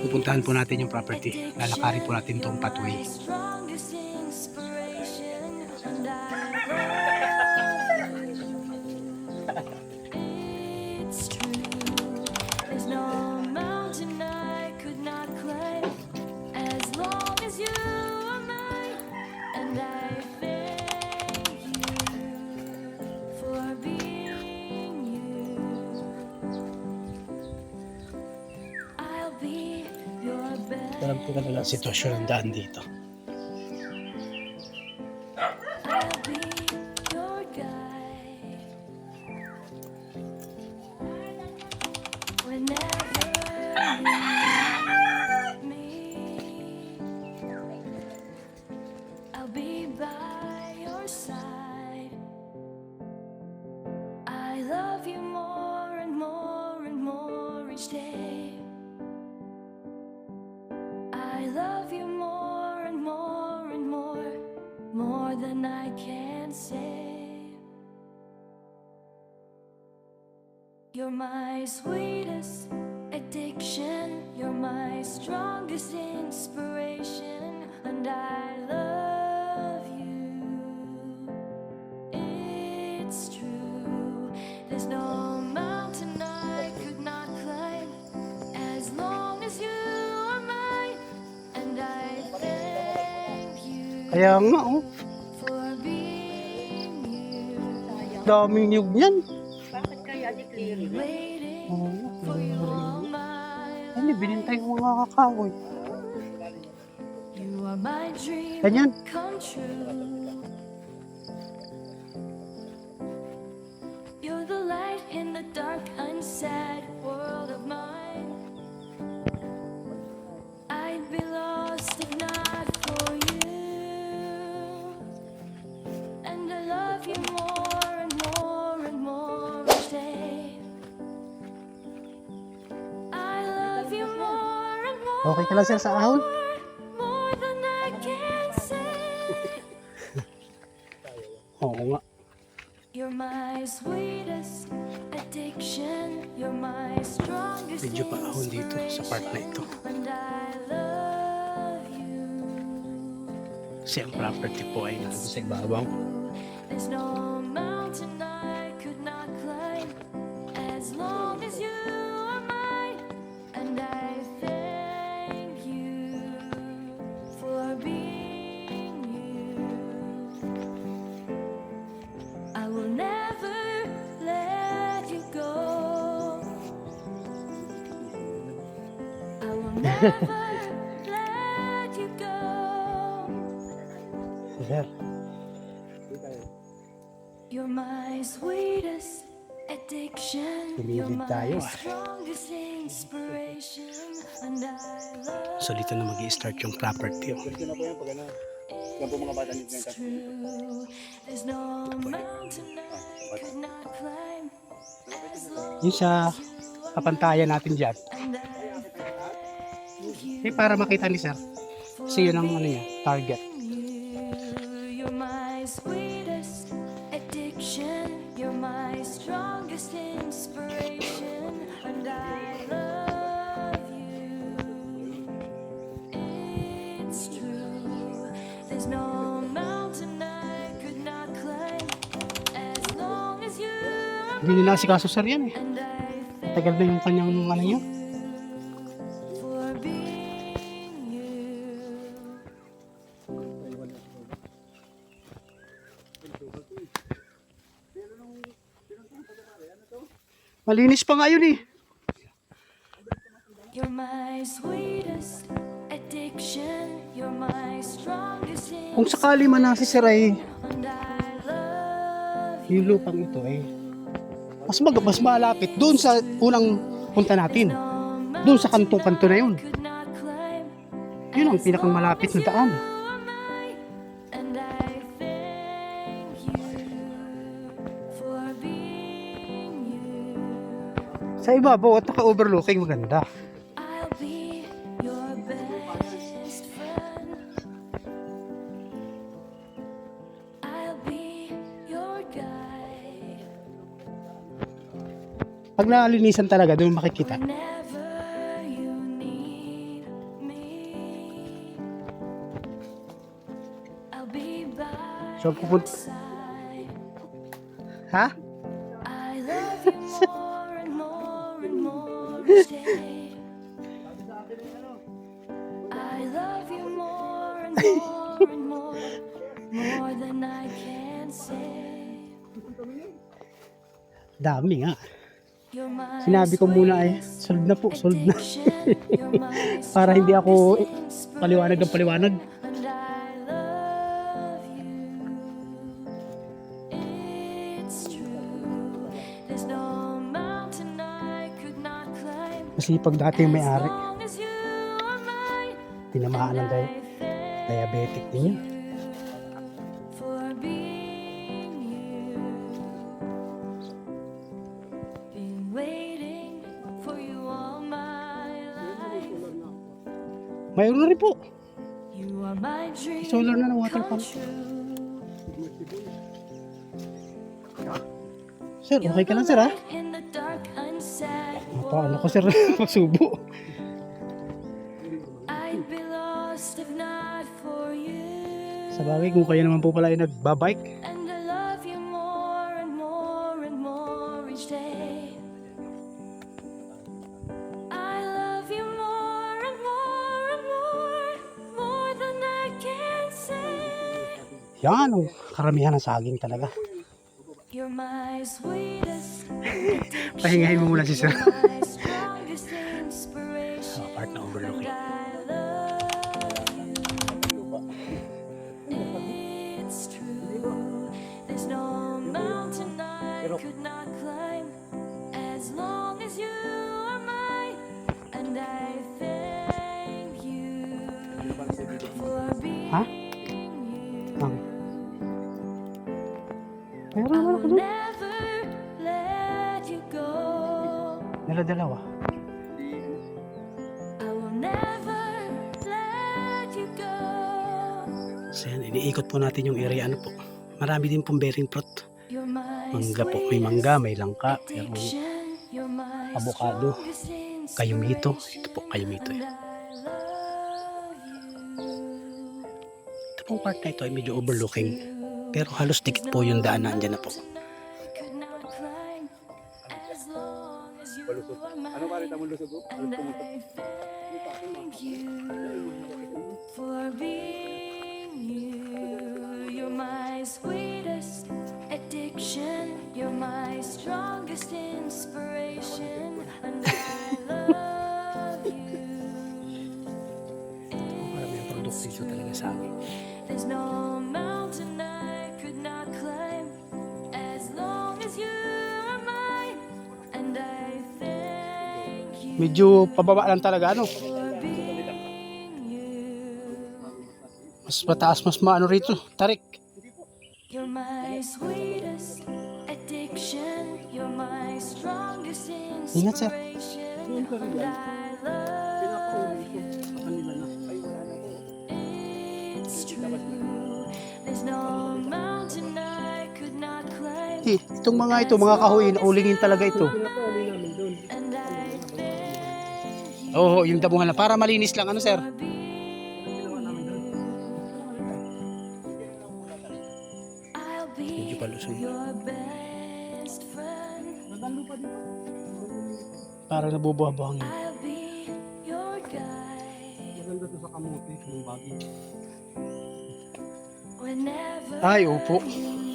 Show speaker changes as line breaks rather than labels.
Pupuntahan po natin yung property. Lalakarin po natin itong pathway. Alam ko na lang sitwasyon ng daan dito.
More than I can say. You're my sweetest addiction. You're my strongest inspiration. And I love you. It's true. There's no mountain I could not climb as long as you are mine. And I thank you.
Kaya nga, oh. Daming niyog niyan.
Bakit kaya di clearing?
Ano, binintay ko mga kakahoy.
You are my dream
Ganyan.
come true. You're the light in the dark, unsad world of mine. I'd be lost if not for you. And I love you more and more and more each day. I love you more and more.
Okay ka lang sir sa ahon?
More than I can say.
Oo nga.
You're my sweetest addiction. You're my strongest
Medyo pa ahon dito sa part na ito.
and I love you.
Kasi ang property po ay nandun sa ibabaw.
There's no mountain I could not climb as long as you are mine. And I thank you for being you. I will never let you go. I will never let you go.
Sir,
You're my sweetest addiction. You're
Tumilid tayo,
my
ah.
strongest inspiration. And I love
so dito na mag-i-start yung property. Oh.
Gusto na po yan pag ano. Yan po mga bata nito
it's true. There's no mountain I could not climb as long
Yung sa kapantayan natin dyan.
and I thank you.
Eh, para makita ni sir. Kasi yun ang ano niya, target.
You're my sweetest addiction. You're my strongest inspiration. And I love you. It's true. There's no mountain I could not climb as long as you are
Hindi nila si kaso sir yan eh.
and I thank
Tagal na yung kanyang ano niya.
for being you.
Malinis pa nga yun eh.
You're my sweetest addiction. You're my strongest
Kung sakali man na si sir ay
and I love you.
yung lupang ito ay mas malapit doon sa unang punta natin. Doon sa kanto-kanto na yun.
Could not climb
Yun ang pinakang malapit na daan.
and I thank you for being you.
Sa ibabaw at naka-overlooking maganda.
I'll be your best friend. I'll be your guide.
Pag nalinisan talaga, doon makikita.
whenever you need me. I'll be by
So,
your
pupunta.
side.
Ha?
I love you more and more and more each day. I love you more and more and more than I can say.
Dami nga.
You're my
Sinabi ko muna ay,
sweetest
sold na po, sold na.
addiction. You're my
Para hindi ako
strongest
paliwanag ng paliwanag.
and I love you. It's true. There's no mountain I could not climb.
Masipag dati yung
As
may-ari.
long as you are mine,
Tinamaan ng
I thank
diabetic din yun.
you for being you. Been waiting for you all my life.
Mayroon na rin po.
You are my dream
Solar na ng water
come
pump.
true.
Sir, okay ka lang sir ha?
In the dark, unsaid
Paano ko sir magsubo?
I'd be lost if not for you.
Sa bagay, kung kayo naman po pala ay nagbabike,
And I love you more and more and more each day. I love you more and more and more than I can say.
yan ang karamihan ng saging talaga.
You're my sweetest
Pahingahin mo muna si sir.
my strongest inspiration.
Part na overlooking.
I love you. It's true. There's no mountain I could not climb as long as you are mine. And I thank you for being
Ha?
you.
Ang
I
meron naman ako
will
doon.
never let you go.
Dala-dalawa.
I will never let you go.
So yan, iniikot po natin yung area ano po. Marami din pong bearing fruit.
You're my
Mangga po. May mangga, may langka, merong
addiction. You're my
avocado,
strongest
kayumito.
inspiration.
Ito po, kayumito.
And I love you.
Ito pong part na ito ay medyo overlooking. Pero halos dikit po yung daan na andyan na po.
Could not climb as long as you
Palusot.
are
Ano
mine.
parita mo lusog ko? Ano
And
pumunta?
I thank you for being you. You're my sweetest addiction. You're my strongest inspiration. And I love you.
Marami ang produkto dito talaga sa akin.
There's no mountain I could not climb as long as you are mine. And I thank you
Medyo pababa lang talaga ano.
for being you.
Mas mataas, mas maano rito. Tarik.
You're my sweetest addiction. You're my strongest
Ingat, sir.
inspiration. And I love you. It's true. There's no mountain I could not climb.
Itong mga ito, mga kahoy, naulingin talaga ito.
And I thank you
Oo, yung damuhan na. Para malinis lang ano sir.
for being I'll
Medyo
be
palusong.
your best friend.
Para nabubuha-buhangin.
I'll be your guide.
Maganda to sa kamote. Yung bagay.
Whenever
Ay, opo.
you